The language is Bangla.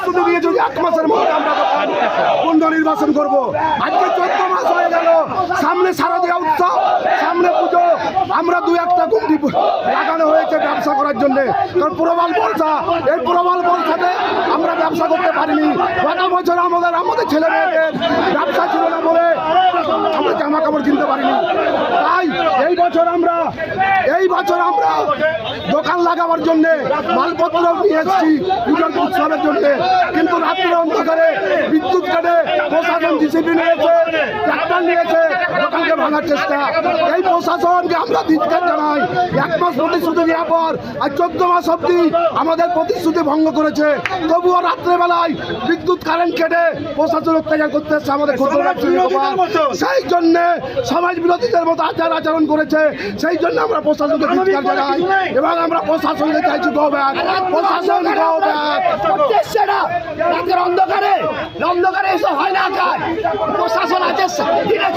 শুধু নিয়ে যদি 1 মাসের মধ্যে আমরা পুনঃ নির্বাচন করবো। আজকে 14 মাস হয়ে গেল, সামনে শারদীয়া উৎসব, সামনে পুজো, আমরা 2-1টা গুমটি লাগানো হয়েছে ব্যবসা করার জন্য। কারণ প্রবল বর্ষা, এই প্রবল বর্ষাতে আমরা ব্যবসা করতে পারিনি। গত বছর আমাদের ছেলে মেয়েদের ব্যবসা ছিল না বলে আমরা জামা কাপড় কিনতে পারিনি। তাই এই বছর আমরা দোকান লাগাবার জন্য মালপত্র নিয়ে এসেছি পুজোর উৎসবের জন্য। কিন্তু রাত্রে অন্ধকারে বিদ্যুৎ কাটে প্রশাসন জিসিবি নিয়েছে, ট্রাক্টর নিয়েছে, দোকানকে ভাঙার চেষ্টা। এই প্রশাসনকে আমরা ধিক্কার জানাই। 1 মাস প্রতিশ্রুতি দেওয়ার পর আর 14 মাস অব্দি আমাদের প্রতিশ্রুতি ভঙ্গ করেছে। তবুও রাত্রেবেলায় বিদ্যুৎ কারেন্ট কেটে প্রশাসন অত্যাচার করতে এসছে আমাদের ক্ষুদ্র ব্যবসায়ী। সেই জন্য সমাজ বিরোধীদের মতো আচরণ করেছে। সেই জন্য আমরা প্রশাসনকে ধিক্কার জানাই এবং আমরা প্রশাসনকে চাইছি গো ব্যাক, প্রশাসন গো ব্যাক। রাতের অন্ধকারে এসব হয় না, প্রশাসন আছে দিনের